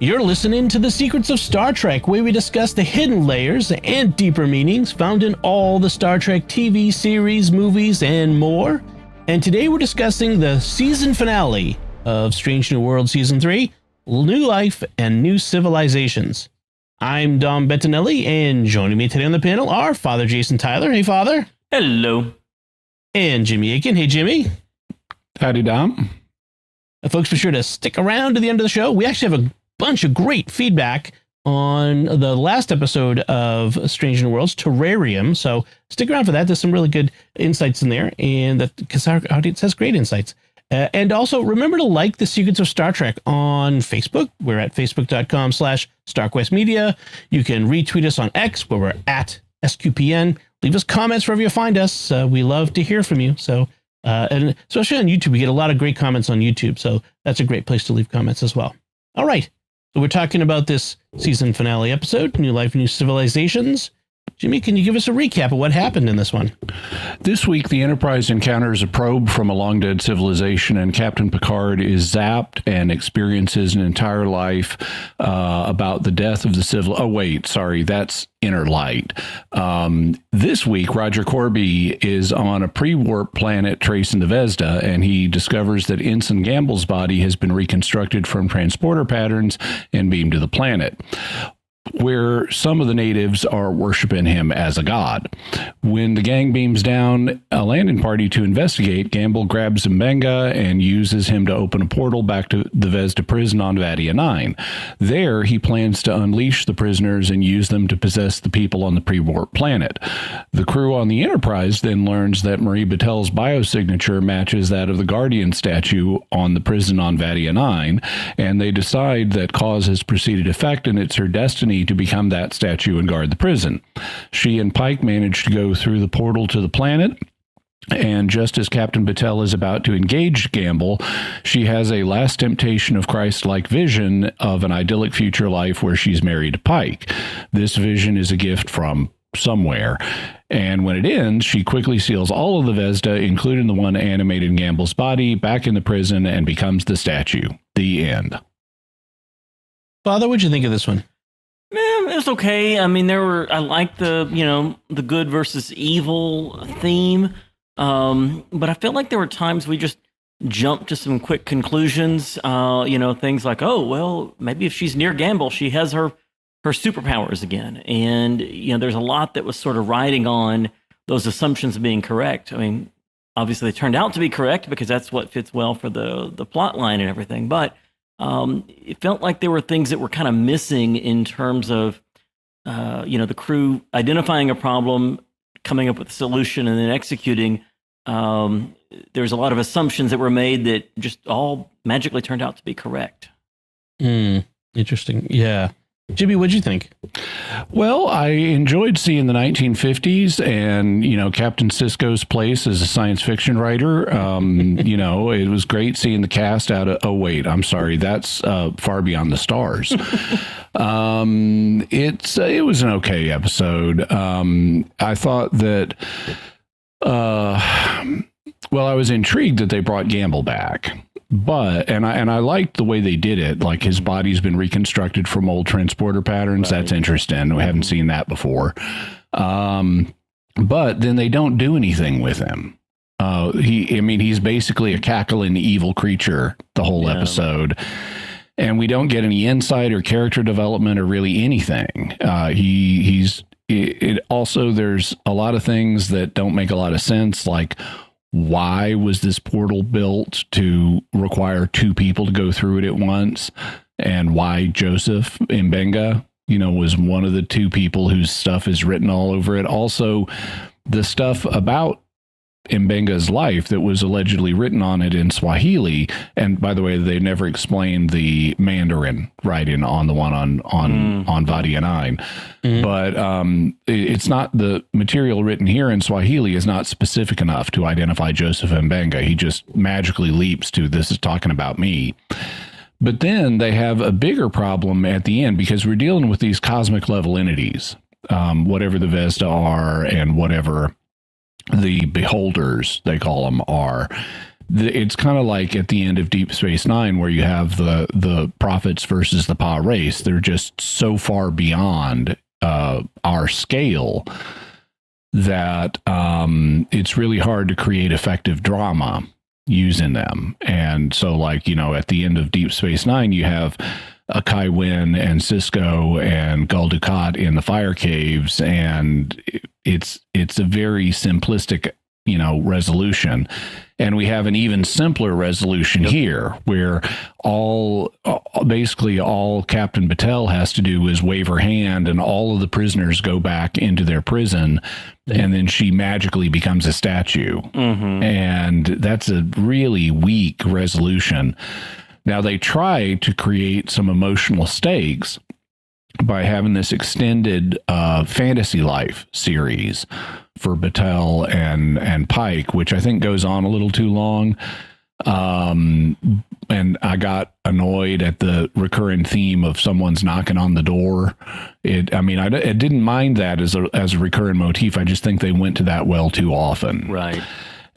You're listening to The Secrets of Star Trek, where we discuss the hidden layers and deeper meanings found in all the Star Trek TV series, movies, and more. And today we're discussing the season finale of Strange New Worlds Season 3, New Life and New Civilizations. I'm Dom Bettinelli, and joining me today on the panel are Father Jason Tyler. Hey, Father. Hello. And Jimmy Aiken. Hey, Jimmy. Howdy, Dom. Folks, be sure to stick around to the end of the show. We actually have a bunch of great feedback on the last episode of Strange New Worlds, Terrarium. So stick around for that. There's some really good insights in there, and that because our audience has great insights. And also remember to like The Secrets of Star Trek on Facebook. We're at facebook.com/StarQuestMedia. You can retweet us on X, where we're at SQPN. Leave us comments wherever you find us. We love to hear from you. So, and especially on YouTube, we get a lot of great comments on YouTube. So that's a great place to leave comments as well. All right. So we're talking about this season finale episode, New Life, New Civilizations. Jimmy, can you give us a recap of what happened in this one? This week, the Enterprise encounters a probe from a long-dead civilization, and Captain Picard is zapped and experiences an entire life about the death of the civil... Oh, wait, sorry, that's Inner Light. This week, Roger Corby is on a pre-warp planet tracing the Vezda, and he discovers that Ensign Gamble's body has been reconstructed from transporter patterns and beamed to the planet, where some of the natives are worshiping him as a god. When the gang beams down a landing party to investigate, Gamble grabs Mbenga and uses him to open a portal back to the Vezda prison on Vadia 9. There, he plans to unleash the prisoners and use them to possess the people on the pre-warp planet. The crew on the Enterprise then learns that Marie Batel's biosignature matches that of the Guardian statue on the prison on Vadia 9, and they decide that cause has preceded effect and it's her destiny to become that statue and guard the prison. She and Pike manage to go through the portal to the planet, and just as Captain Batel is about to engage Gamble, she has a last temptation of Christ-like vision of an idyllic future life where she's married to Pike. This vision is a gift from somewhere, and when it ends, she quickly seals all of the Vezda, including the one animated in Gamble's body, back in the prison and becomes the statue. The end. Father, what'd you think of this one? It was okay. I mean, I like the good versus evil theme. But I feel like there were times we just jumped to some quick conclusions. Things like, oh, well, maybe if she's near Gamble, she has her superpowers again. And, there's a lot that was sort of riding on those assumptions being correct. I mean, obviously they turned out to be correct because that's what fits well for the plot line and everything. But it felt like there were things that were kind of missing in terms of, the crew identifying a problem, coming up with a solution, and then executing. There's a lot of assumptions that were made that just all magically turned out to be correct. Interesting. Yeah. Jimmy, what'd you think? Well, I enjoyed seeing the 1950s and, Captain Sisko's place as a science fiction writer. It was great seeing the cast out of, oh, wait, I'm sorry. That's Far Beyond the Stars. It was an okay episode. I thought that, I was intrigued that they brought Gamble back. But I liked the way they did it. Like, his body's been reconstructed from old transporter patterns. Right. That's interesting. We haven't seen that before. But then they don't do anything with him. He's basically a cackling evil creature the whole episode. And we don't get any insight or character development or really anything. Also, there's a lot of things that don't make a lot of sense, like, why was this portal built to require two people to go through it at once? And why Joseph Mbenga, was one of the two people whose stuff is written all over it. Also, the stuff about Mbenga's life that was allegedly written on it in Swahili. And by the way, they never explained the Mandarin writing on the one on Vadia 9. But it's not, the material written here in Swahili is not specific enough to identify Joseph Mbenga. He just magically leaps to, this is talking about me. But then they have a bigger problem at the end because we're dealing with these cosmic level entities, whatever the Vezda are and whatever the beholders, they call them, are. it's kind of like at the end of Deep Space Nine, where you have the prophets versus the Pa race. They're just so far beyond our scale that it's really hard to create effective drama using them. And so, like, you know, at the end of Deep Space Nine, you have Kai Wynn and Cisco and Gul Dukat in the fire caves, and it's a very simplistic, you know, resolution. And we have an even simpler resolution here, where basically all Captain Batel has to do is wave her hand, and all of the prisoners go back into their prison, and then she magically becomes a statue. And that's a really weak resolution. Now, they try to create some emotional stakes by having this extended fantasy life series for Batel and Pike, which I think goes on a little too long. And I got annoyed at the recurring theme of someone's knocking on the door. I didn't mind that as a recurring motif. I just think they went to that well too often. Right.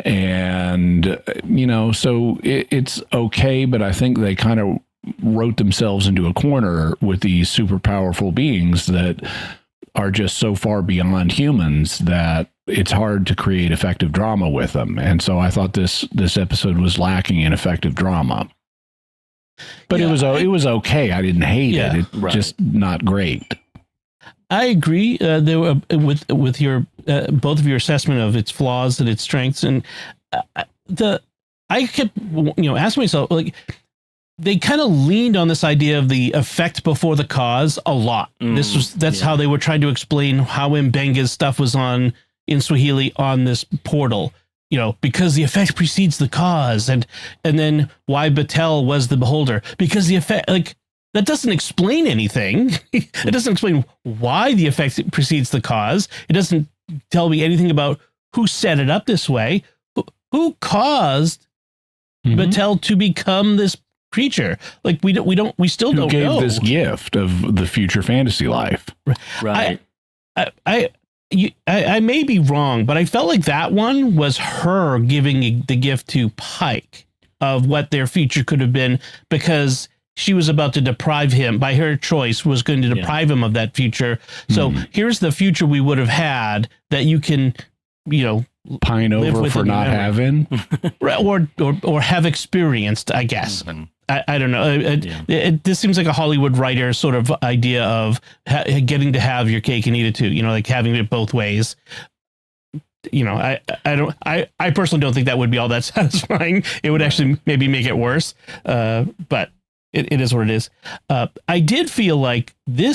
And, you know, so it's okay, but I think they kind of wrote themselves into a corner with these super powerful beings that are just so far beyond humans that it's hard to create effective drama with them. And so I thought this episode was lacking in effective drama. But it was okay. I didn't hate it. It's just not great. I agree. There were with your both of your assessment of its flaws and its strengths, and I kept asking myself, like, they kind of leaned on this idea of the effect before the cause a lot. That's how they were trying to explain how Mbenga's stuff was on in Swahili on this portal. You know, because the effect precedes the cause, and then why Batel was the beholder, because the effect, like, that doesn't explain anything. It doesn't explain why the effect precedes the cause. It doesn't tell me anything about who set it up this way, who caused Batel to become this creature. Like, we still don't know. Who gave this gift of the future fantasy life? Right. I may be wrong, but I felt like that one was her giving the gift to Pike of what their future could have been, because she was about to deprive him, by her choice, was going to deprive him of that future. So here's the future we would have had that you can, pine over for not having, or have experienced, I guess. I don't know. This seems like a Hollywood writer sort of idea of getting to have your cake and eat it too. Like having it both ways. I personally don't think that would be all that satisfying. It would actually maybe make it worse. But it is what it is. I did feel like they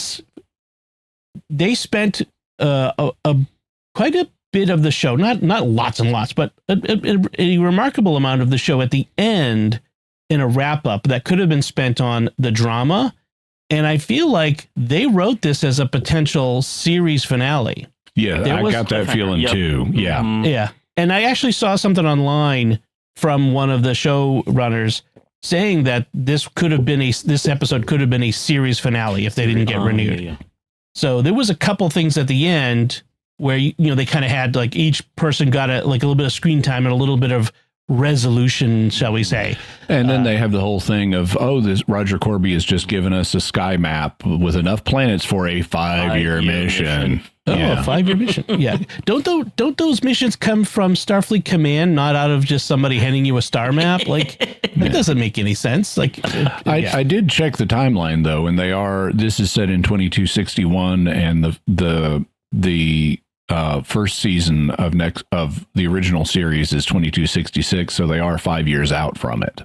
spent quite a bit of the show, not lots and lots, but a remarkable amount of the show at the end in a wrap up that could have been spent on the drama. And I feel like they wrote this as a potential series finale. Yeah, I got that feeling too. Yeah. Yeah. And I actually saw something online from one of the showrunners saying that this episode could have been a series finale if they didn't get renewed. Yeah. So there was a couple things at the end where they kind of had, like, each person got a little bit of screen time and a little bit of resolution, shall we say. And then they have the whole thing of, this Roger Corby has just given us a sky map with enough planets for a 5-year mission. Oh, a 5-year mission. Yeah. Don't those missions come from Starfleet Command, not out of just somebody handing you a star map? Like, that doesn't make any sense. Like, I did check the timeline though, and this is set in 2261, and the first season of the original series is 2266, so they are 5 years out from it.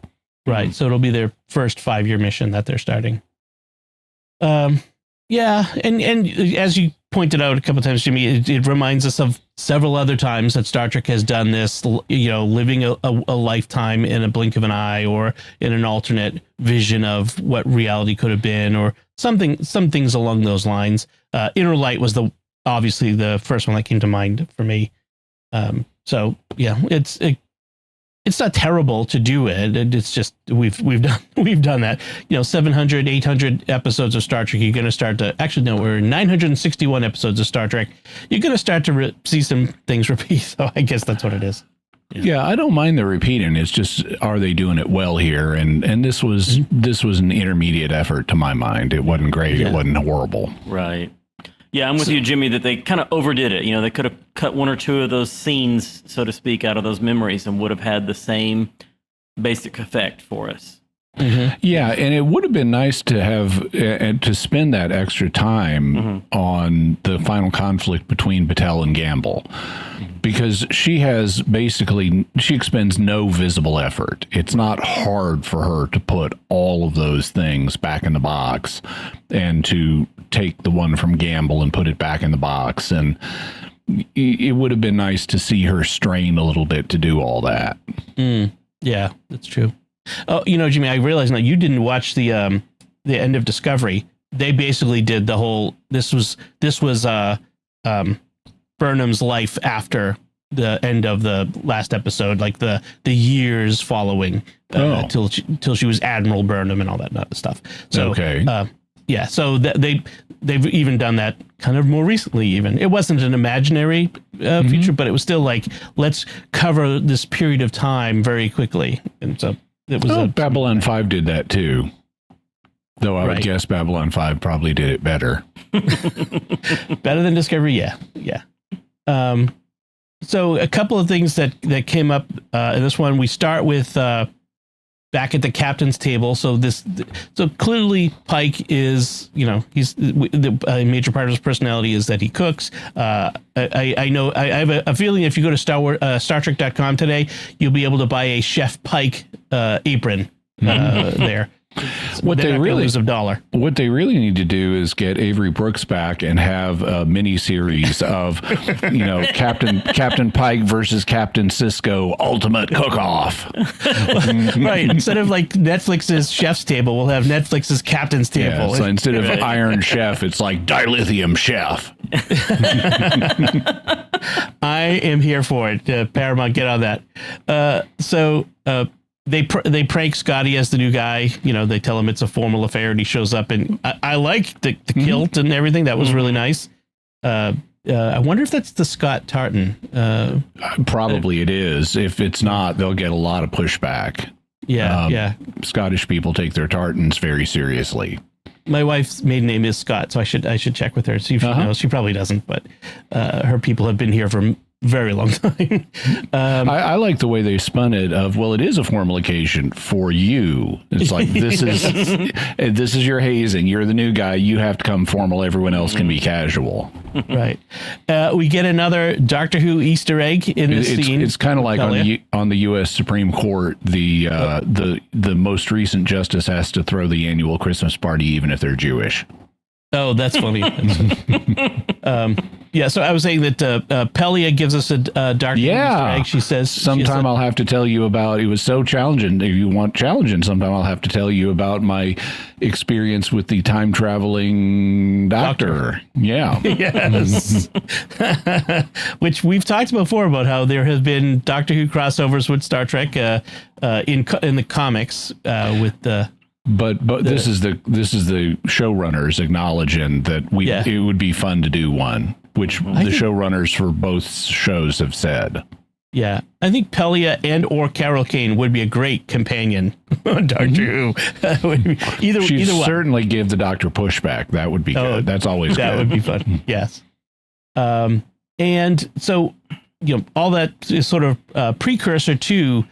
Right. So it'll be their first 5-year mission that they're starting. Yeah, and as you pointed out a couple of times, Jimmy, it reminds us of several other times that Star Trek has done this, living a lifetime in a blink of an eye, or in an alternate vision of what reality could have been, or some things along those lines. Inner Light was obviously the first one that came to mind for me. So yeah, it's not terrible to do it. It's just we've done that. 700, 800 episodes of Star Trek. You're going to start to we're 961 episodes of Star Trek. You're going to start to see some things repeat. So I guess that's what it is. Yeah, I don't mind the repeating. It's just, are they doing it well here? And this was an intermediate effort to my mind. It wasn't great. It wasn't horrible. Right. Yeah, I'm with you, Jimmy, that they kind of overdid it. They could have cut one or two of those scenes, so to speak, out of those memories and would have had the same basic effect for us. Mm-hmm. Yeah, and it would have been nice to have to spend that extra time on the final conflict between Batel and Gamble, because she expends no visible effort. It's not hard for her to put all of those things back in the box and to take the one from Gamble and put it back in the box. And it would have been nice to see her strain a little bit to do all that. Yeah, that's true. Oh, Jimmy, I realize now you didn't watch the end of Discovery. They basically did the whole. This was Burnham's life after the end of the last episode, like the years following till she was Admiral Burnham and all that stuff. So yeah, so they've even done that kind of more recently. Even it wasn't an imaginary feature, but it was still like, let's cover this period of time very quickly, and so. It was Babylon 5 did that too, though I would guess Babylon 5 probably did it better. Better than Discovery, yeah. So a couple of things that came up in this one. We start with back at the captain's table. So clearly Pike is, he's the major part of his personality is that he cooks. I know I have a feeling if you go to StarTrek.com today, you'll be able to buy a Chef Pike apron there. What they really need to do is get Avery Brooks back and have a mini series of, Captain Pike versus Captain Sisko Ultimate Cook-Off. Right. Instead of like Netflix's Chef's Table, we'll have Netflix's Captain's Table. Yeah, so instead of Iron Chef, it's like Dilithium Chef. I am here for it. Paramount, get on that. They prank Scotty as the new guy. They tell him it's a formal affair, and he shows up. And I like the kilt and everything. That was really nice. I wonder if that's the Scott tartan. Probably it is. If it's not, they'll get a lot of pushback. Yeah. Scottish people take their tartans very seriously. My wife's maiden name is Scott, so I should check with her, see if she knows. She probably doesn't, but her people have been here for very long time. I like the way they spun it it is a formal occasion for you. It's like, this is your hazing. You're the new guy. You have to come formal. Everyone else can be casual. Right. We get another Doctor Who Easter egg in this scene. It's kind of like on the U.S. Supreme Court, the most recent justice has to throw the annual Christmas party, even if they're Jewish. Oh, that's funny. Yeah, so I was saying that Pelia gives us a Doctor Who Easter egg. She says, sometime I'll have to tell you about, it was so challenging. If you want challenging, sometime I'll have to tell you about my experience with the time traveling doctor. Yeah. Yes. Which we've talked before about how there have been Doctor Who crossovers with Star Trek in the comics with the. But this is the showrunners acknowledging that it would be fun to do one, which the showrunners for both shows have said. Yeah, I think Pelia and or Carol Kane would be a great companion on Doctor Who. either certainly give the Doctor pushback. That would be good. That's always that good. Would be fun. Yes. And so all that is sort of precursor to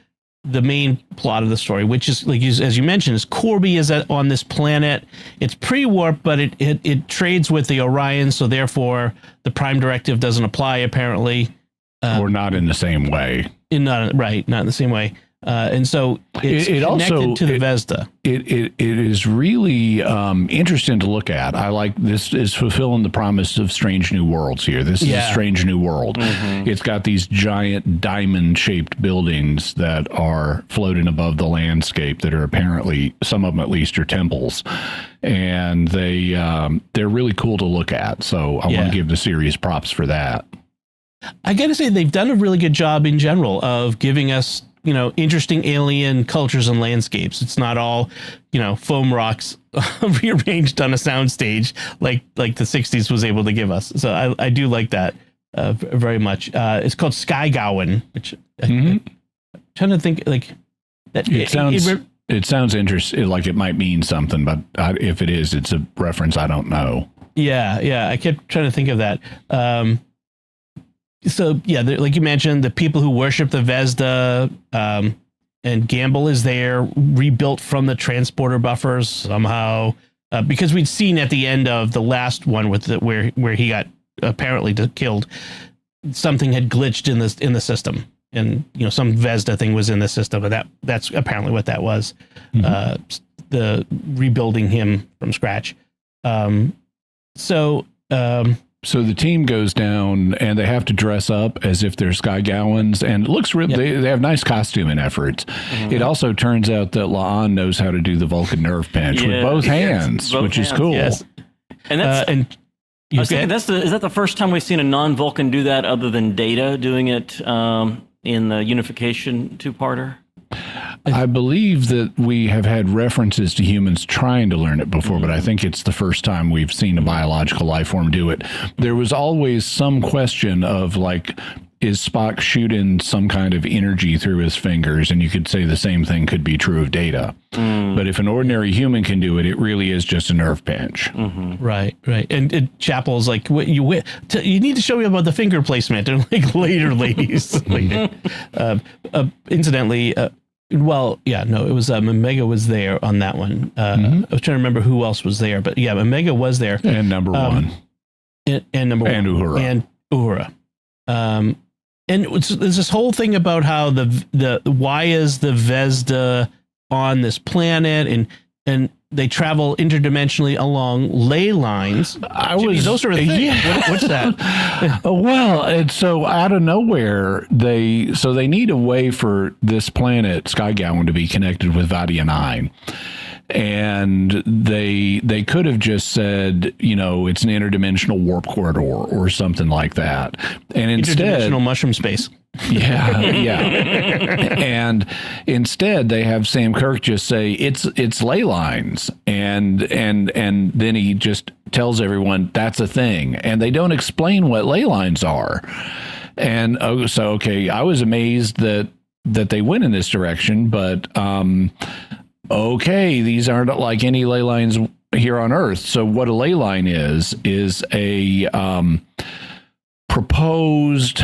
the main plot of the story, which is, like as you mentioned, is Corby is on this planet. It's pre-warp, but it trades with the Orion, so therefore the Prime Directive doesn't apply apparently, or not in the same way. Not in the same way. And so it's connected also, to the Vezda. It is really interesting to look at. I like this is fulfilling the promise of Strange New Worlds here. This is a Strange New World. Mm-hmm. It's got these giant diamond-shaped buildings that are floating above the landscape that are apparently, some of them at least, are temples. And they're really cool to look at. So I want to give the series props for that. I got to say, they've done a really good job in general of giving us interesting alien cultures and landscapes. It's not all, foam rocks rearranged on a soundstage like the 60s was able to give us. So I do like that very much. It's called Sky Gowan, which I'm trying to think like that. It sounds interesting, like it might mean something, but if it is, it's a reference I don't know. Yeah. I kept trying to think of that. So yeah, like you mentioned, the people who worship the Vezda, and Gamble is there, rebuilt from the transporter buffers somehow, because we'd seen at the end of the last one with where he got apparently killed, something had glitched in the system, and some Vezda thing was in the system, and that's apparently what that was, the rebuilding him from scratch. So the team goes down and they have to dress up as if they're Sky Gowans, and it looks real. Yep. They have nice costuming efforts. It also turns out that La'an knows how to do the Vulcan nerve pinch with both hands, which is cool. Yes. And that's I was thinking, is that the first time we've seen a non-Vulcan do that other than Data doing it in the Unification two-parter? I believe that we have had references to humans trying to learn it before, but I think it's the first time we've seen a biological life form do it. There was always some question of, like, is Spock shooting some kind of energy through his fingers? And you could say the same thing could be true of Data. But if an ordinary human can do it, it really is just a nerve pinch. Right. And Chapel's like, you need to show me about the finger placement. And like later, ladies. Incidentally, it was Omega was there on that one. I was trying to remember who else was there, but yeah, Omega was there. And number one. And number one. And Uhura. And Uhura. And there's this whole thing about how the why is the Vezda on this planet, and they travel interdimensionally along ley lines. Those sort of things. Yeah. What's that? Well, and so out of nowhere, they need a way for this planet, Sky Gowan, to be connected with Vadia 9. And they could have just said, it's an interdimensional warp corridor or something like that. And instead, interdimensional mushroom space. Yeah. And instead, they have Sam Kirk just say it's ley lines, and then he just tells everyone that's a thing, and they don't explain what ley lines are. And I was amazed that they went in this direction, but these aren't like any ley lines here on Earth. So what a ley line is a proposed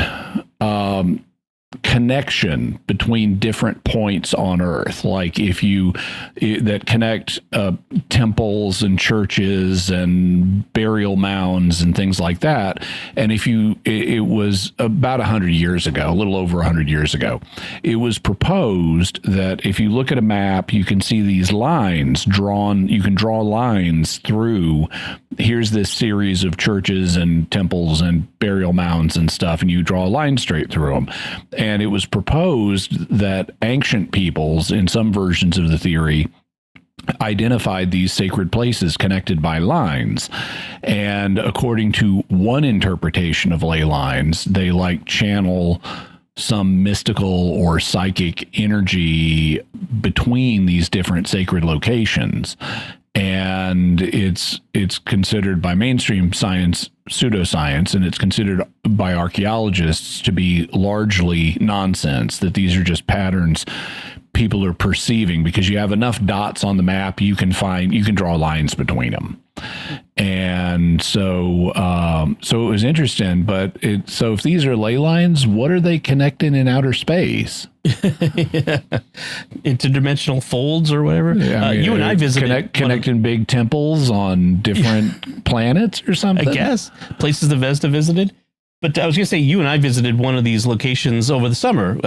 connection between different points on Earth, like that connect temples and churches and burial mounds and things like that. And it was about 100 years ago, a little over 100 years ago, it was proposed that if you look at a map, you can see these lines drawn. You can draw lines through. Here's this series of churches and temples and burial mounds and stuff, and you draw a line straight through them. And it was proposed that ancient peoples, in some versions of the theory, identified these sacred places connected by lines. And according to one interpretation of ley lines, they channel some mystical or psychic energy between these different sacred locations. And it's considered by mainstream science pseudoscience, and it's considered by archaeologists to be largely nonsense, that these are just patterns people are perceiving, because you have enough dots on the map, you can draw lines between them. And so it was interesting, but if these are ley lines, what are they connecting in outer space? Interdimensional folds or whatever. Yeah, you and I visited connecting big temples on different planets or something. I guess places the Vezda visited. But I was going to say, you and I visited one of these locations over the summer.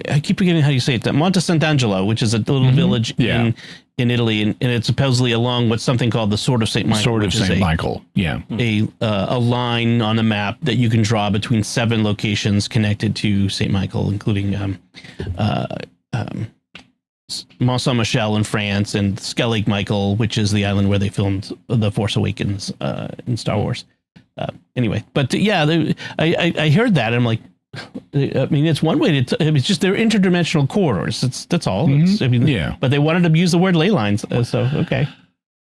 I keep forgetting how you say it. Monte Sant'Angelo, which is a little village in Italy, and it's supposedly along what's something called the Sword of St. Michael. Sword of St. Michael, yeah. A line on a map that you can draw between 7 locations connected to St. Michael, including Mont Saint-Michel in France and Skellig Michael, which is the island where they filmed The Force Awakens in Star Wars. Anyway, but I heard that, and I'm like, I mean, it's one way to. It's just they're interdimensional corridors. That's all. But they wanted to use the word ley lines, so okay.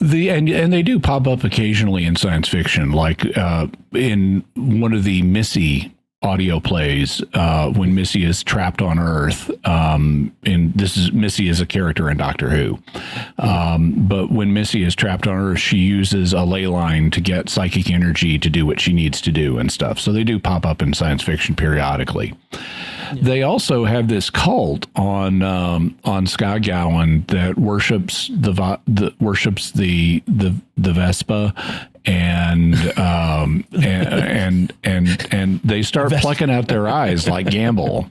And they do pop up occasionally in science fiction, like in one of the Missy audio plays when Missy is trapped on Earth. And Missy is a character in Doctor Who. But when Missy is trapped on Earth, she uses a ley line to get psychic energy to do what she needs to do and stuff. So they do pop up in science fiction periodically. Yeah. They also have this cult on Skygowan that worships the Vespa, and they start plucking out their eyes like Gamble,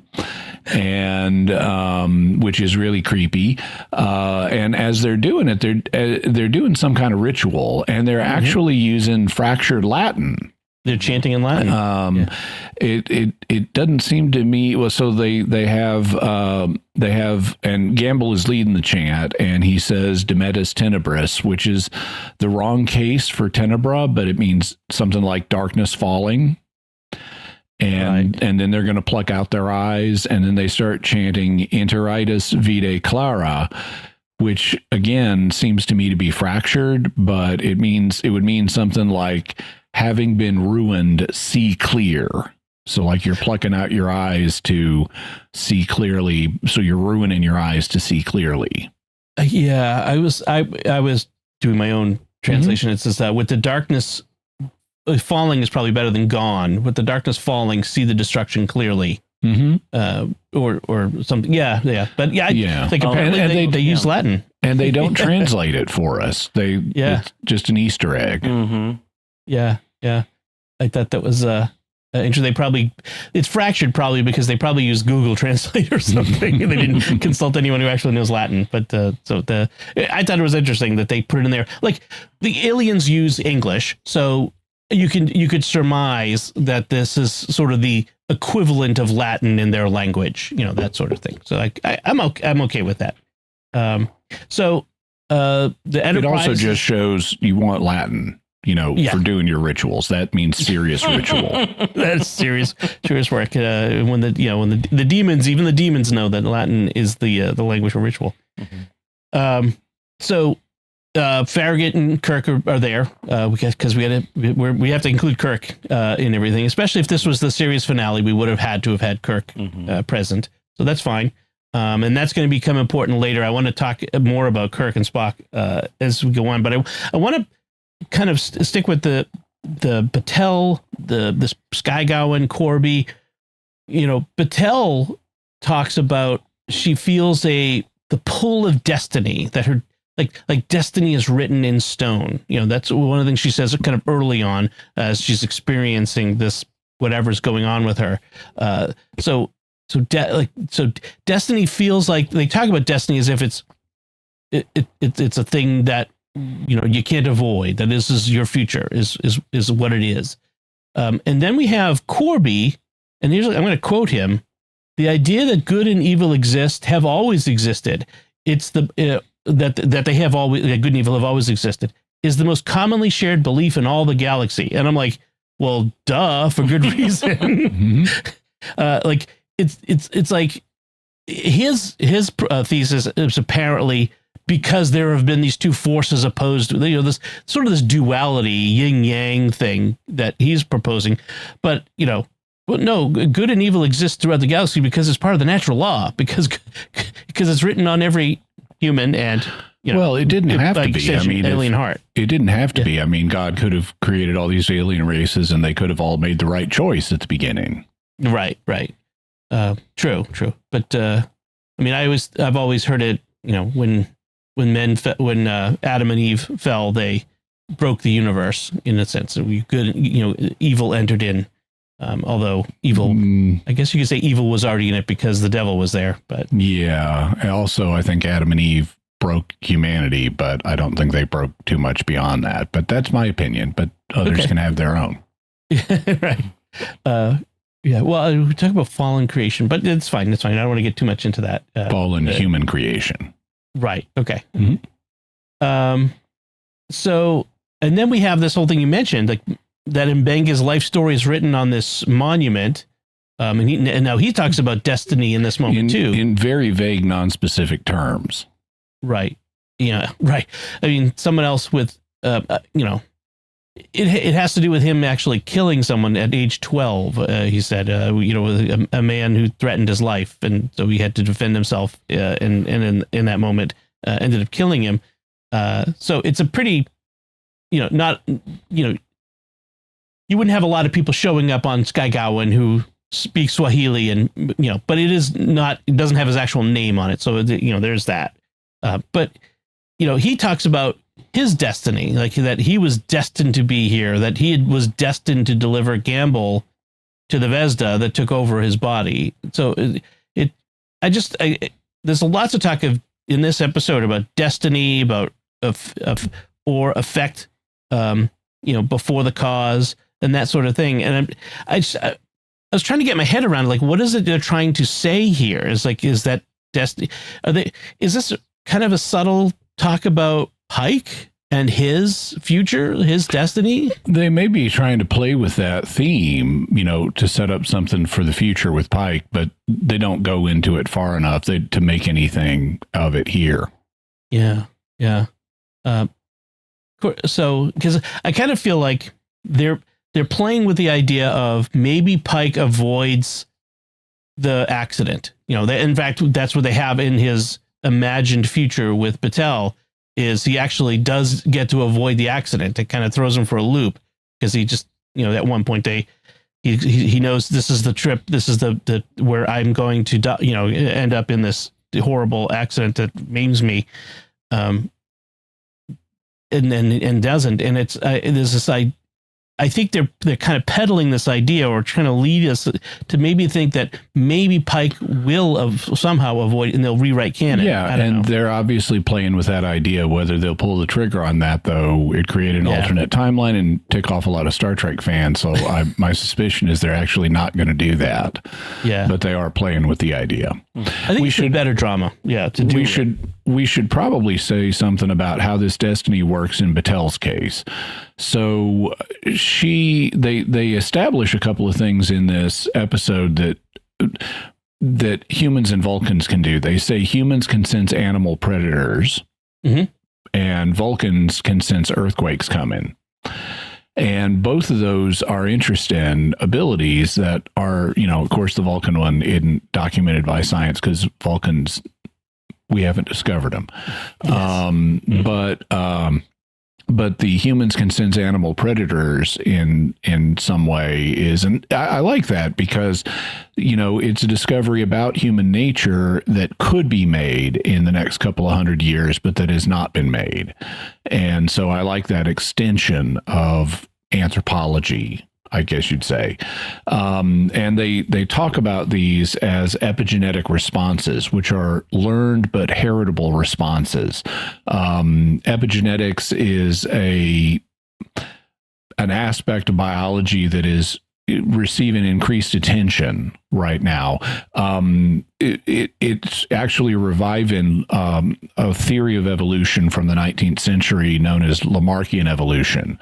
and which is really creepy. And as they're doing it, they're doing some kind of ritual, and they're actually using fractured Latin. They're chanting in Latin. It doesn't seem to me. Well, so they have, and Gamble is leading the chant, and he says Demetus Tenebris, which is the wrong case for Tenebra, but it means something like darkness falling. And then they're going to pluck out their eyes, and then they start chanting Interitus Vitae Clara, which again seems to me to be fractured, but it would mean something like having been ruined, see clear. So like you're plucking out your eyes to see clearly. So you're ruining your eyes to see clearly. Yeah, I was doing my own translation. It says that with the darkness falling is probably better than gone. With the darkness falling, see the destruction clearly. Or something. Yeah. But like apparently they use Latin, and they don't translate it for us. It's just an Easter egg. Yeah. I thought that was interesting. It's fractured probably because they probably use Google Translate or something. They didn't consult anyone who actually knows Latin. But I thought it was interesting that they put it in there. Like the aliens use English, so you could surmise that this is sort of the equivalent of Latin in their language, that sort of thing. So I'm okay with that. The Enterprise, it also just shows you want Latin. For doing your rituals. That means serious ritual. That's serious work. When the demons, even the demons know that Latin is the language for ritual. So Farragut and Kirk are there because we have to include Kirk in everything, especially if this was the series finale. We would have had to have had Kirk present, so that's fine. And that's going to become important later. I want to talk more about Kirk and Spock as we go on, but I want to kind of stick with the Batel, the Skygowan, Corby. Batel talks about she feels the pull of destiny, that her like destiny is written in stone. That's one of the things she says kind of early on as she's experiencing this whatever's going on with her. So destiny feels like, they talk about destiny as if it's a thing that you can't avoid, that this is your future, is what it is. And then we have Corby, and I'm going to quote him: "The idea that good and evil exist have always existed. It's that they have always, that good and evil have always existed, is the most commonly shared belief in all the galaxy." And I'm like, well, duh, for good reason. Like it's like his thesis is apparently, because there have been these two forces opposed, this sort of this duality, yin yang thing that he's proposing. But, no, good and evil exist throughout the galaxy because it's part of the natural law, because it's written on every human, and, well, it didn't have to be. I mean, alien heart. It didn't have to be. I mean, God could have created all these alien races, and they could have all made the right choice at the beginning. Right. True. But I've always heard it. When Adam and Eve fell, they broke the universe in a sense. So evil entered in. Although evil, I guess you could say evil was already in it because the devil was there. But yeah, also I think Adam and Eve broke humanity, but I don't think they broke too much beyond that. But that's my opinion. But others can have their own. Right. Well, we talk about fallen creation, but it's fine. I don't want to get too much into that. Fallen human creation. Right. Okay. So, and then we have this whole thing you mentioned, like that Mbenga's life story is written on this monument. And now he talks about destiny in this moment too, in very vague, non-specific terms. Right. Yeah. Right. I mean, someone else with, it has to do with him actually killing someone at age 12. He said, a man who threatened his life, and so he had to defend himself. And in that moment, ended up killing him. So it's a pretty, not, you wouldn't have a lot of people showing up on Skygowan who speak Swahili, and but it doesn't have his actual name on it. So there's that. But he talks about his destiny, like that he was destined to be here, that he was destined to deliver Gamble to the Vezda that took over his body. So there's lots of talk in this episode about destiny, about or effect, before the cause and that sort of thing. And I was trying to get my head around, like, what is it they're trying to say here? Is that destiny? Is this kind of a subtle talk about Pike and his future, his destiny? They may be trying to play with that theme, to set up something for the future with Pike, but they don't go into it far enough to make anything of it here. Yeah. So, because I kind of feel like they're playing with the idea of maybe Pike avoids the accident. In fact, that's what they have in his imagined future with Batel, is he actually does get to avoid the accident. It kind of throws him for a loop, because he just, at one point he knows this is the trip. This is the where I'm going to die, end up in this horrible accident that maims me. And doesn't. And it's, there's this, I think they're kind of peddling this idea, or trying to lead us to maybe think that maybe Pike will somehow avoid, and they'll rewrite canon. Yeah, and they're obviously playing with that idea. Whether they'll pull the trigger on that, though, it created an alternate timeline and tick off a lot of Star Trek fans. So my suspicion is they're actually not going to do that. Yeah, but they are playing with the idea. I think we should better drama. Yeah, we should probably say something about how this destiny works in Batel's case. So they establish a couple of things in this episode that humans and Vulcans can do. They say humans can sense animal predators, and Vulcans can sense earthquakes coming. And both of those are interesting abilities that are, of course, the Vulcan one isn't documented by science because Vulcans, we haven't discovered them. Yes. But the humans can sense animal predators in some way and I like that, because, it's a discovery about human nature that could be made in the next couple of 100 years, but that has not been made. And so I like that extension of anthropology, I guess you'd say. And they talk about these as epigenetic responses, which are learned but heritable responses. Epigenetics is an aspect of biology that is receiving increased attention right now. It's actually reviving a theory of evolution from the 19th century known as Lamarckian evolution.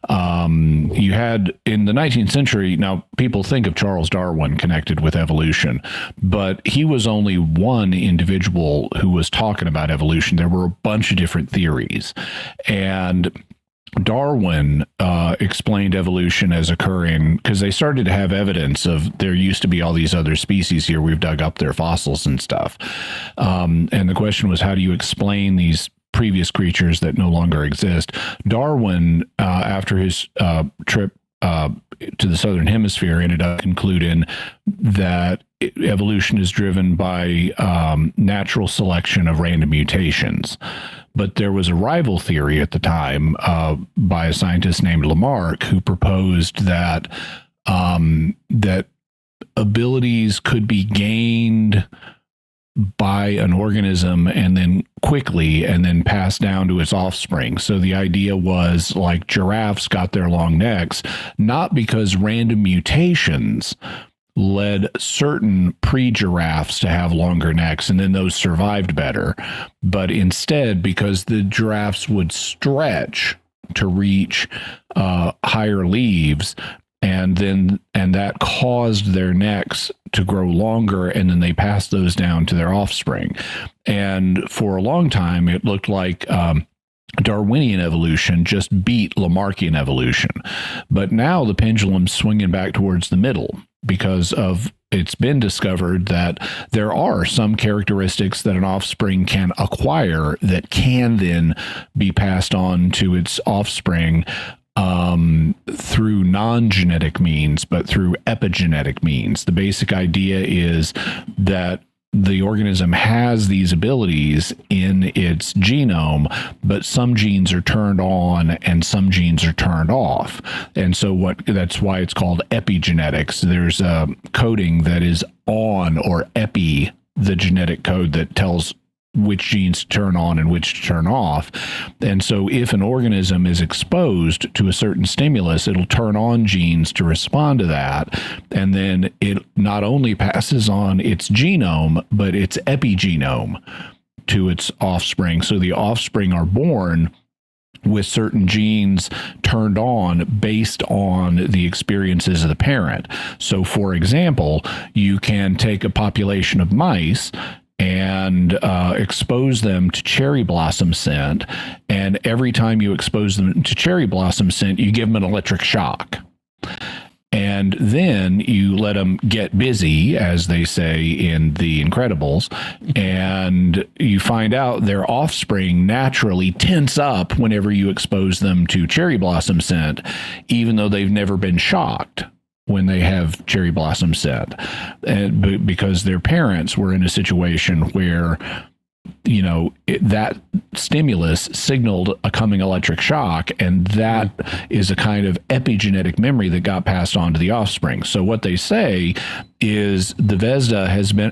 You had in the 19th century, now people think of Charles Darwin connected with evolution, but he was only one individual who was talking about evolution. There were a bunch of different theories, and Darwin explained evolution as occurring because they started to have evidence of there used to be all these other species here. We've dug up their fossils and stuff. And the question was, how do you explain these previous creatures that no longer exist? Darwin, after his trip to the Southern Hemisphere, ended up concluding that evolution is driven by natural selection of random mutations. But there was a rival theory at the time by a scientist named Lamarck, who proposed that that abilities could be gained by an organism and then quickly and then passed down to its offspring. So the idea was, like, giraffes got their long necks, not because random mutations led certain pre-giraffes to have longer necks and then those survived better, but instead because the giraffes would stretch to reach higher leaves, and that caused their necks to grow longer, and then they passed those down to their offspring. And for a long time it looked like Darwinian evolution just beat Lamarckian evolution. But now the pendulum's swinging back towards the middle because of it's been discovered that there are some characteristics that an offspring can acquire that can then be passed on to its offspring through non-genetic means, but through epigenetic means. The basic idea is that the organism has these abilities in its genome, but some genes are turned on and some genes are turned off. And so that's why it's called epigenetics. There's a coding that is on, or epi, the genetic code that tells which genes to turn on and which to turn off. And so if an organism is exposed to a certain stimulus, it'll turn on genes to respond to that. And then it not only passes on its genome, but its epigenome to its offspring. So the offspring are born with certain genes turned on based on the experiences of the parent. So for example, you can take a population of mice and expose them to cherry blossom scent. And every time you expose them to cherry blossom scent, you give them an electric shock. And then you let them get busy, as they say in The Incredibles, and you find out their offspring naturally tense up whenever you expose them to cherry blossom scent, even though they've never been shocked when they have cherry blossom scent, and because their parents were in a situation where, you know, that stimulus signaled a coming electric shock, and that is a kind of epigenetic memory that got passed on to the offspring. So what they say is the Vezda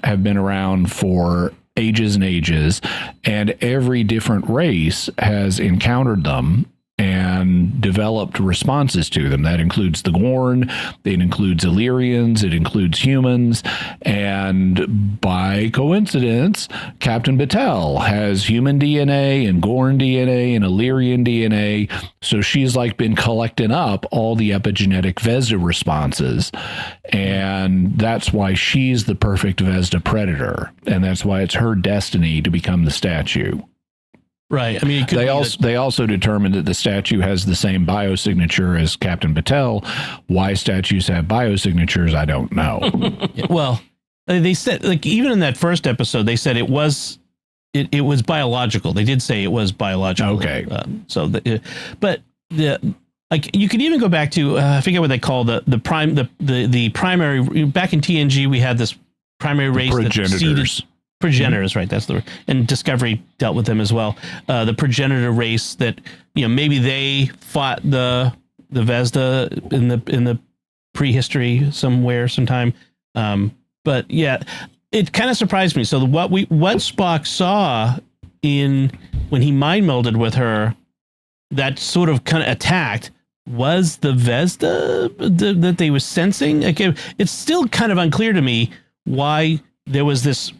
have been around for ages and ages, and every different race has encountered them and developed responses to them. That includes the Gorn, it includes Illyrians, it includes humans, and by coincidence, Captain Batel has human DNA and Gorn DNA and Illyrian DNA, so she's like been collecting up all the epigenetic Vezda responses, and that's why she's the perfect Vezda predator, and that's why it's her destiny to become the statue. Right. I mean, they also determined that the statue has the same biosignature as Captain Batel. Why statues have biosignatures, I don't know. Well, they said, like, even in that first episode, they said it was biological. They did say it was biological. Okay. But like, you could even go back to I forget what they call the primary. Back in TNG, we had this primary race, progenitors, right? That's the word. And Discovery dealt with them as well. The progenitor race that, you know, maybe they fought the Vezda in the prehistory sometime. But yeah, it kind of surprised me. So what Spock saw when he mind melded with her, that sort of kind of attacked, was the Vezda that they were sensing. Again, it's still kind of unclear to me why there was this,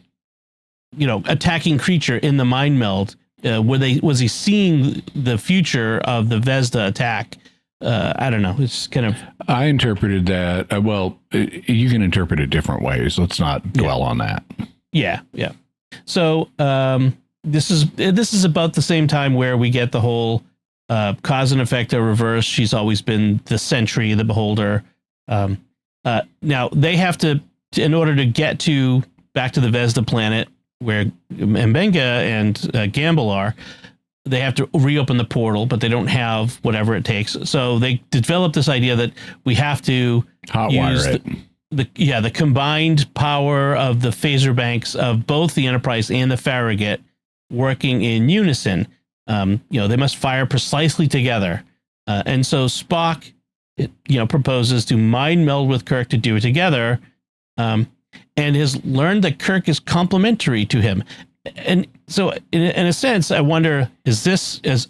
you know, attacking creature in the mind meld. Was he seeing the future of the Vezda attack? I don't know. It's kind of. I interpreted that. Well, you can interpret it different ways. Let's not dwell on that. Yeah. So this is about the same time where we get the whole cause and effect of reverse. She's always been the sentry, the beholder. Now they have to, in order to get back to the Vezda planet, where Mbenga and Gamble are, they have to reopen the portal, but they don't have whatever it takes. So they developed this idea that we have to hotwire it. The combined power of the phaser banks of both the Enterprise and the Farragut working in unison. You know, they must fire precisely together. And so Spock, proposes to mind meld with Kirk to do it together. And has learned that Kirk is complementary to him. And so in a sense, I wonder,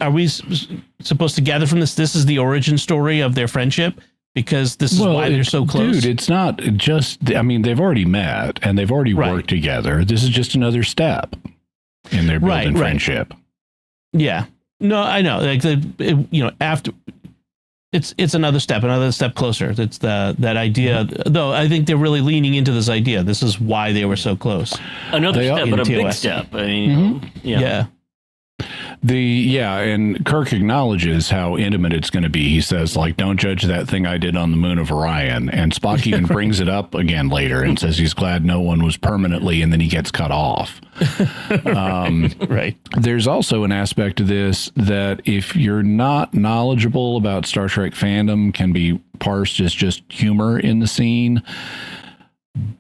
are we supposed to gather from this is the origin story of their friendship? Because this is why they're so close. Dude, it's not just, I mean, they've already met and they've already worked together. This is just another step in their building friendship. Yeah. No, I know. Like, after it's another step closer. It's that idea, though. I think they're really leaning into this idea. This is why they were so close. Another step, but a big step. I mean, yeah. And Kirk acknowledges how intimate it's going to be. He says, like, don't judge that thing I did on the moon of Orion. And Spock even brings it up again later and says he's glad no one was permanently, and then he gets cut off. Right. There's also an aspect of this that if you're not knowledgeable about Star Trek fandom, can be parsed as just humor in the scene.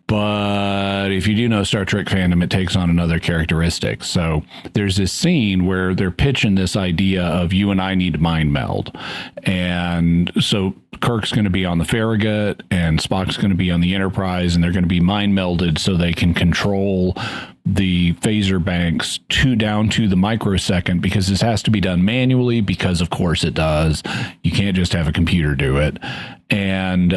But if you do know Star Trek fandom, it takes on another characteristic. So there's this scene where they're pitching this idea of you and I need to mind meld. And so Kirk's going to be on the Farragut and Spock's going to be on the Enterprise, and they're going to be mind melded so they can control the phaser banks down to the microsecond, because this has to be done manually, because of course it does. You can't just have a computer do it. And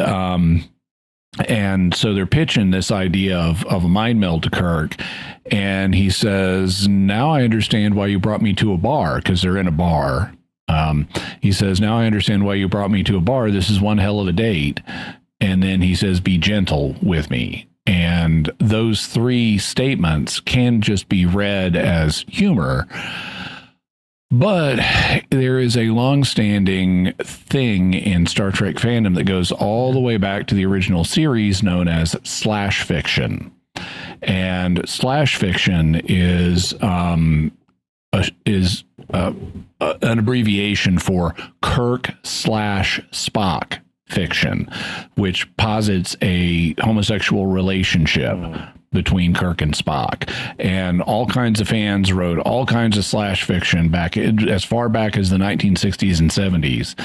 so they're pitching this idea of a mind meld to Kirk. And he says, now I understand why you brought me to a bar, because they're in a bar. He says, now I understand why you brought me to a bar. This is one hell of a date. And then he says, be gentle with me. And those three statements can just be read as humor. But there is a long-standing thing in Star Trek fandom that goes all the way back to the original series, known as slash fiction. And slash fiction is an abbreviation for Kirk/Spock fiction, which posits a homosexual relationship between Kirk and Spock. And all kinds of fans wrote all kinds of slash fiction back as far back as the 1960s and 70s.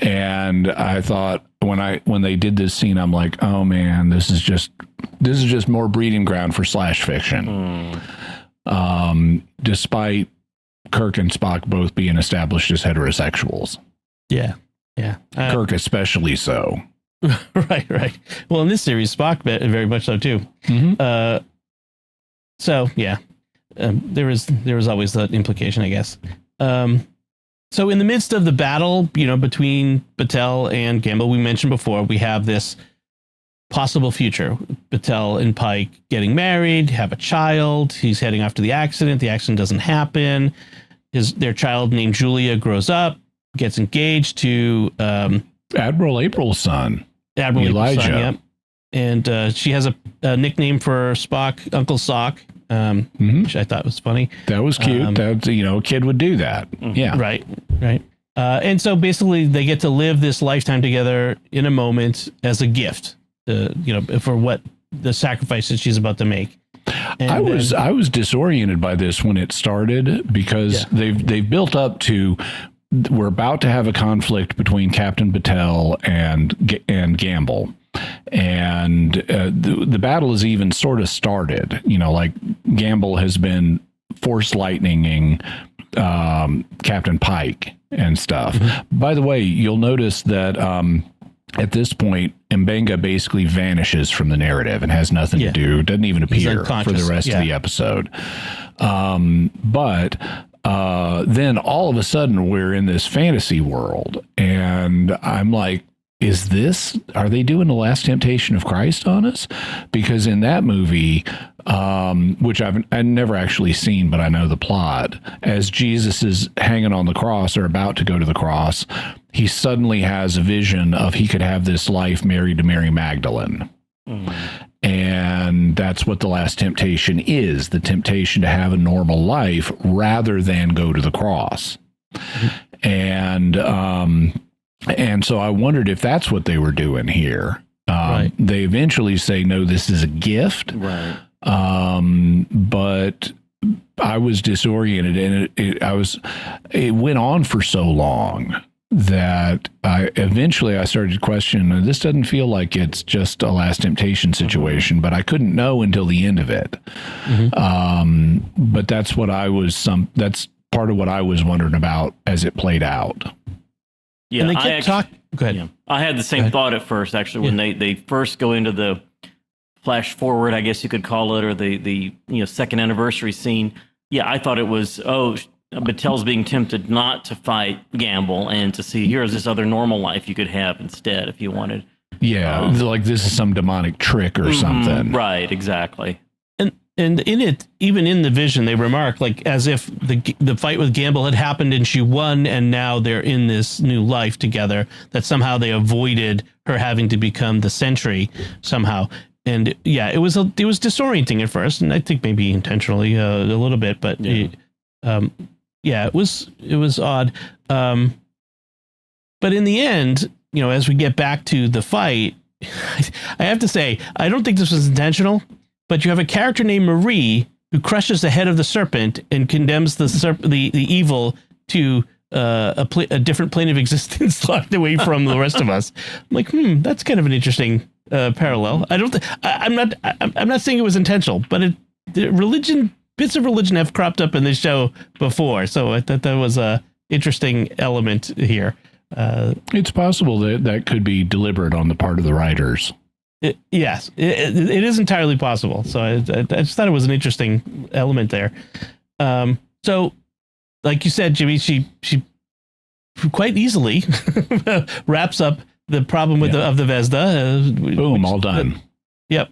And I thought when they did this scene, I'm like, oh man, this is just more breeding ground for slash fiction. Despite Kirk and Spock both being established as heterosexuals. Yeah. Kirk especially so. Right. Well, in this series, Spock very much so too. So yeah, there was always that implication, I guess. So in the midst of the battle, between Batel and Gamble, we mentioned before, we have this possible future. Batel and Pike getting married, have a child. He's heading off to the accident. The accident doesn't happen. Their child named Julia grows up, gets engaged to Admiral April's son. Admiral Elijah. April's son, yep. And she has a nickname for Spock, Uncle Sock, which I thought was funny. That was cute. A kid would do that. Yeah. Right. And so basically they get to live this lifetime together in a moment as a gift, for what the sacrifices she's about to make. And I was disoriented by this when it started, because they've built up to, we're about to have a conflict between Captain Batel and Gamble. And the battle is even sort of started, like Gamble has been force lightninging Captain Pike and stuff. By the way, you'll notice that at this point, Mbenga basically vanishes from the narrative and has nothing to do, doesn't even appear for the rest of the episode. But then all of a sudden we're in this fantasy world, and I'm like, are they doing The Last Temptation of Christ on us? Because in that movie, which I've never actually seen, but I know the plot, as Jesus is hanging on the cross or about to go to the cross, he suddenly has a vision of he could have this life married to Mary Magdalene. And that's what The Last Temptation is, the temptation to have a normal life rather than go to the cross. And so I wondered if that's what they were doing here. They eventually say, no, this is a gift. Right. But I was disoriented, and it went on for so long that I started questioning, this doesn't feel like it's just a Last Temptation situation, but I couldn't know until the end of it. But that's that's part of what I was wondering about as it played out. Yeah, and they kept talking. Go ahead. Yeah, I had the same thought at first, actually, when they first go into the flash forward, I guess you could call it, or the second anniversary scene. Yeah, I thought it was, Batel's being tempted not to fight Gamble and to see, here's this other normal life you could have instead if you wanted. Yeah, like this is some demonic trick or something. Right, exactly. And in it, even in the vision, they remark like as if the fight with Gamble had happened and she won, and now they're in this new life together. That somehow they avoided her having to become the Sentry somehow. And yeah, it was disorienting at first, and I think maybe intentionally a little bit, but it was odd. But in the end, as we get back to the fight, I have to say I don't think this was intentional. But you have a character named Marie who crushes the head of the serpent and condemns the evil to a different plane of existence locked away from the rest of us. I'm like, that's kind of an interesting parallel. I'm not saying it was intentional, but bits of religion have cropped up in this show before, so I thought that was a interesting element here. It's possible that could be deliberate on the part of the writers. Yes, it is entirely possible. So I just thought it was an interesting element there. So, like you said, Jimmy, she quite easily wraps up the problem of the Vezda. Boom, all done. Yep,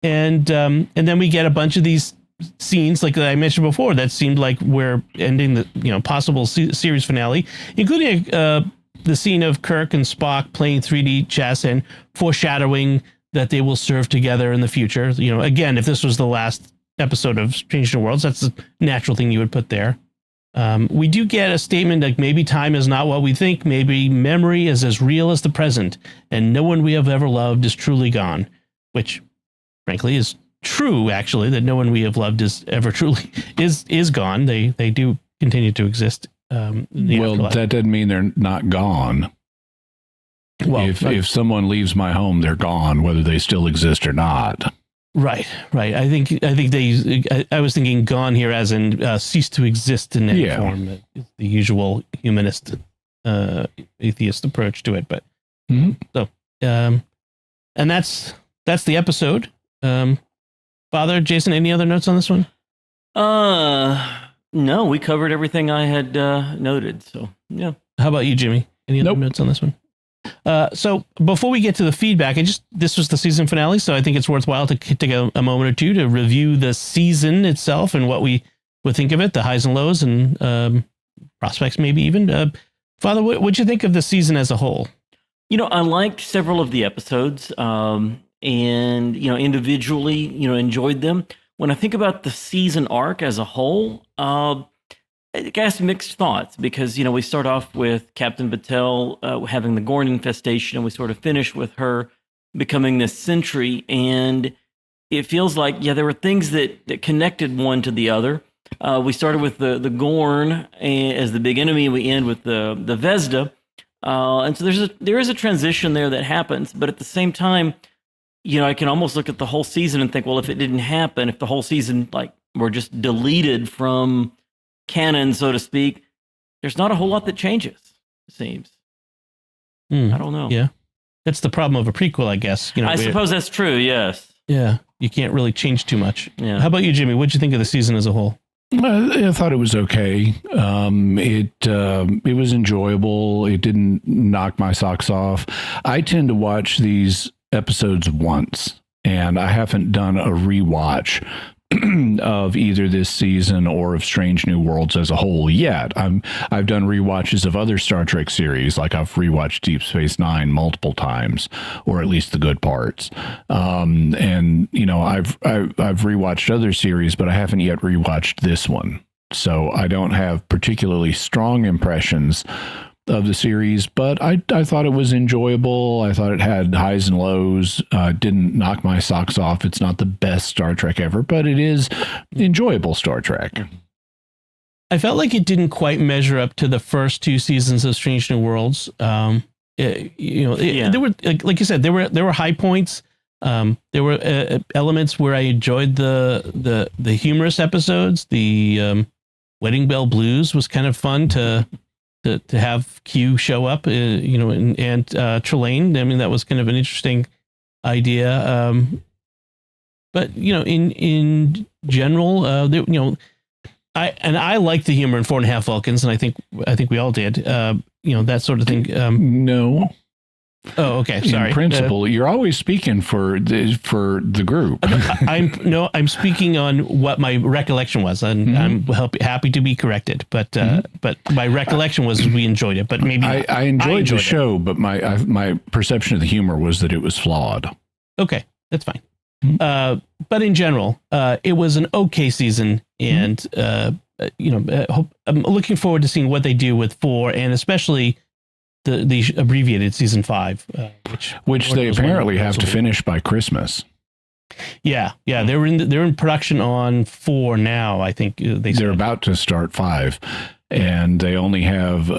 and then we get a bunch of these scenes, like I mentioned before, that seemed like we're ending the possible series finale, including the scene of Kirk and Spock playing 3D chess and foreshadowing that they will serve together in the future. Again, if this was the last episode of Strange New Worlds, that's a natural thing you would put there. We do get a statement like maybe time is not what we think. Maybe memory is as real as the present, and no one we have ever loved is truly gone, which frankly is true, actually, that no one we have loved is ever truly is gone. They do continue to exist. That doesn't mean they're not gone. Well, if someone leaves my home, they're gone, whether they still exist or not. Right. I think I was thinking gone here as in cease to exist in any form. The usual humanist, atheist approach to it, but so and that's the episode. Father Jason, any other notes on this one? No, we covered everything I had noted. So yeah. How about you, Jimmy? Any other notes on this one? So before we get to the feedback, this was the season finale, so I think it's worthwhile to take a moment or two to review the season itself and what we would think of it, the highs and lows, and prospects maybe even. Father, what'd you think of the season as a whole? I liked several of the episodes, and individually, enjoyed them. When I think about the season arc as a whole, I guess mixed thoughts, because, we start off with Captain Batel having the Gorn infestation, and we sort of finish with her becoming this Sentry. And it feels like, there were things that connected one to the other. We started with the Gorn as the big enemy, and we end with the Vezda. And so there is a transition there that happens. But at the same time, I can almost look at the whole season and think, well, if it didn't happen, if the whole season were just deleted from canon, so to speak, there's not a whole lot that changes, it seems. I don't know. Yeah. That's the problem of a prequel, I guess. I suppose that's true, yes. Yeah. You can't really change too much. Yeah. How about you, Jimmy? What'd you think of the season as a whole? I thought it was okay. It was enjoyable. It didn't knock my socks off. I tend to watch these episodes once, and I haven't done a rewatch of either this season or of Strange New Worlds as a whole yet. I've done rewatches of other Star Trek series, like I've rewatched Deep Space Nine multiple times, or at least the good parts. And I've rewatched other series, but I haven't yet rewatched this one. So I don't have particularly strong impressions of the series, but I thought it was enjoyable. I thought it had highs and lows. Didn't knock my socks off. It's not the best Star Trek ever, but it is enjoyable Star Trek. I felt like it didn't quite measure up to the first two seasons of Strange New Worlds. There were, like you said, there were high points. There were elements where I enjoyed the humorous episodes. The Wedding Bell Blues was kind of fun to have Q show up, and Trelane. I mean, that was kind of an interesting idea. But in general, I liked the humor in 4.5 Vulcans, and I think we all did. That sort of thing. No. Oh, okay. Sorry. In principle, you're always speaking for the group. I'm speaking on what my recollection was, and I'm happy to be corrected. But my recollection was we enjoyed it. But maybe I enjoyed the show, but my perception of the humor was that it was flawed. Okay, that's fine. But in general, it was an okay season, and I'm looking forward to seeing what they do with 4, and especially the abbreviated season 5, which they apparently have to finish by Christmas. Yeah, they're in production on 4 now. I think they're about to start 5, and they only have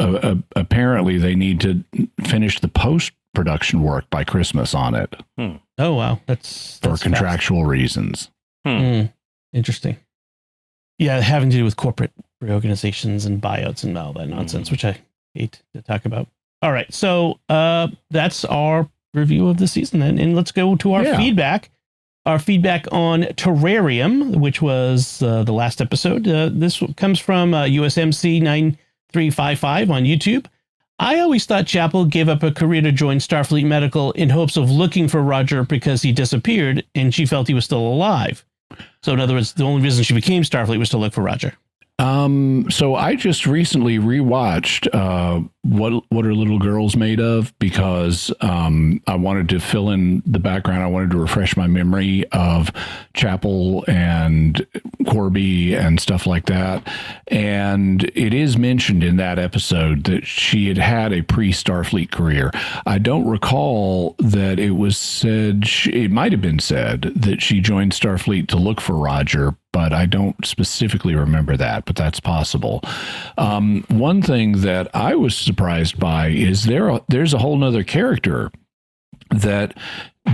apparently they need to finish the post-production work by Christmas on it. Oh wow, that's for contractual reasons. Interesting. Yeah, having to do with corporate reorganizations and buyouts and all that nonsense, which I hate to talk about. All right, so that's our review of the season, and let's go to our feedback. Our feedback on Terrarium, which was the last episode. This comes from USMC 9355 on YouTube. I always thought Chapel gave up a career to join Starfleet Medical in hopes of looking for Roger because he disappeared and she felt he was still alive. So in other words, the only reason she became Starfleet was to look for Roger. So I just recently rewatched What Are Little Girls Made Of, because I wanted to fill in the background. I wanted to refresh my memory of Chapel and Corby and stuff like that. And it is mentioned in that episode that she had had a pre-Starfleet career. I don't recall that it was said, it might have been said that she joined Starfleet to look for Roger, but I don't specifically remember that, but that's possible. One thing that I was surprised by is there's a whole nother character that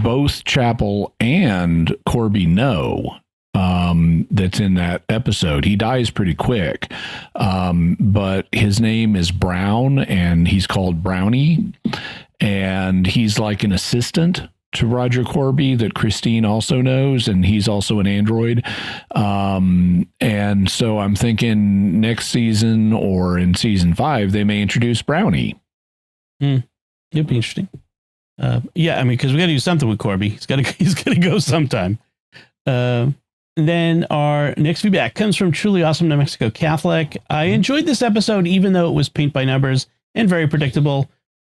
both Chapel and Corby know, that's in that episode. He dies pretty quick, but his name is Brown, and he's called Brownie, and he's like an assistant to Roger Corby that Christine also knows, and he's also an android. And so I'm thinking next season or in season 5, they may introduce Brownie. It'd be interesting. Yeah, I mean, because we got to do something with Corby. He's got to go sometime. Then our next feedback comes from Truly Awesome New Mexico Catholic. I enjoyed this episode, even though it was paint by numbers and very predictable.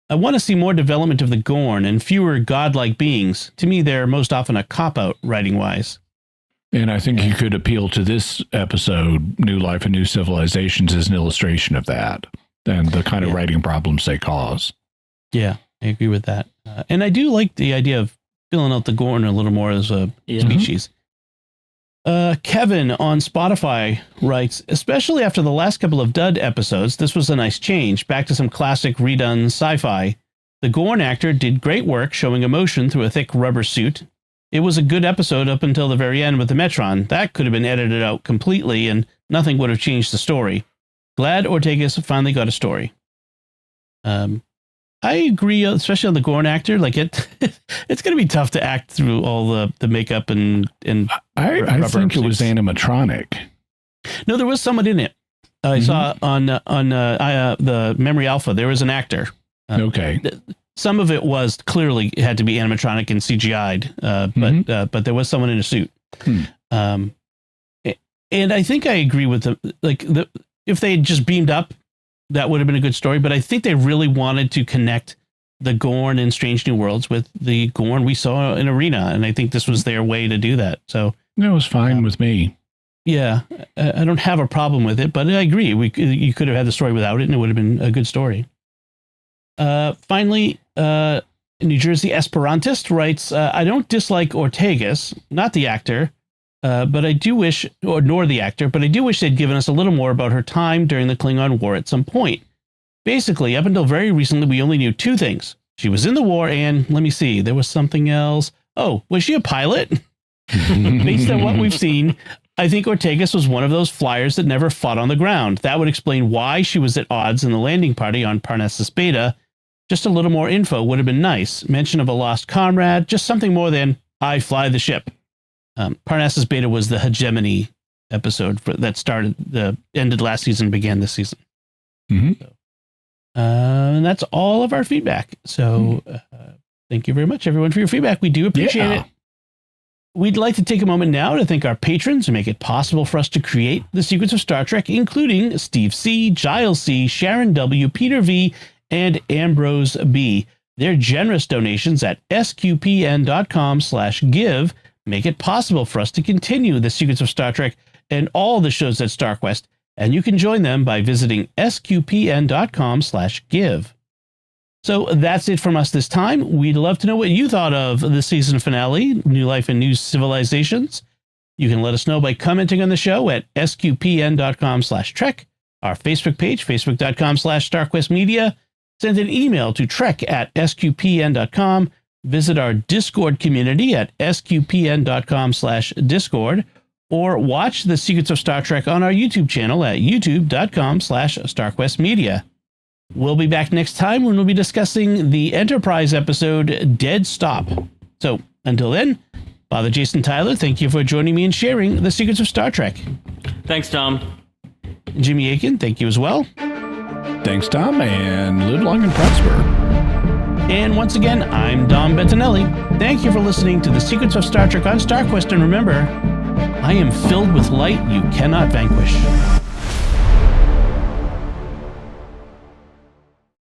I want to see more development of the Gorn and fewer godlike beings. To me, they're most often a cop-out writing-wise. And I think you could appeal to this episode, New Life and New Civilizations, as an illustration of that and the kind of writing problems they cause. Yeah, I agree with that. And I do like the idea of filling out the Gorn a little more as a species. Kevin on Spotify writes, especially after the last couple of dud episodes, this was a nice change, back to some classic redone sci-fi. The Gorn actor did great work showing emotion through a thick rubber suit. It was a good episode up until the very end with the Metron. That could have been edited out completely and nothing would have changed the story. Glad Ortegas finally got a story. I agree, especially on the Gorn actor. Like it's going to be tough to act through all the makeup and I think it was animatronic. No, there was someone in it. I saw on the Memory Alpha. There was an actor. Okay. Some of it was clearly had to be animatronic and CGI'd, but there was someone in a suit. And I think I agree with them. If they had just beamed up, that would have been a good story. But I think they really wanted to connect the Gorn in Strange New Worlds with the Gorn we saw in Arena, and I think this was their way to do that. So it was fine with me. Yeah, I don't have a problem with it, but I agree. You could have had the story without it, and it would have been a good story. Finally, New Jersey Esperantist writes, I don't dislike Ortegas, not the actor, but I do wish, nor the actor, but I do wish they'd given us a little more about her time during the Klingon War at some point. Basically, up until very recently, we only knew 2 things. She was in the war, and let me see, there was something else. Oh, was she a pilot? Based on what we've seen, I think Ortegas was one of those flyers that never fought on the ground. That would explain why she was at odds in the landing party on Parnassus Beta. Just a little more info would have been nice. Mention of a lost comrade, just something more than, I fly the ship. Parnassus Beta was the hegemony episode that ended last season, began this season. So, and that's all of our feedback. So Thank you very much, everyone, for your feedback. We do appreciate it. We'd like to take a moment now to thank our patrons who make it possible for us to create the Secrets of Star Trek, including Steve C., Giles C., Sharon W., Peter V., and Ambrose B. Their generous donations at sqpn.com/give make it possible for us to continue the Secrets of Star Trek and all the shows at StarQuest, and you can join them by visiting sqpn.com/give. So that's it from us this time. We'd love to know what you thought of the season finale, New Life and New Civilizations. You can let us know by commenting on the show at sqpn.com/trek, our Facebook page, facebook.com/StarQuestMedia. Send an email to trek@sqpn.com. Visit our Discord community at sqpn.com/discord, or watch The Secrets of Star Trek on our YouTube channel at youtube.com/StarQuestMedia. We'll be back next time when we'll be discussing the Enterprise episode Dead Stop. So until then, Father Jason Tyler, thank you for joining me and sharing The Secrets of Star Trek. Thanks, Tom. Jimmy Aiken, thank you as well. Thanks, Tom, and live long and prosper. And once again, I'm Dom Bettinelli. Thank you for listening to The Secrets of Star Trek on StarQuest, and remember, I am filled with light you cannot vanquish.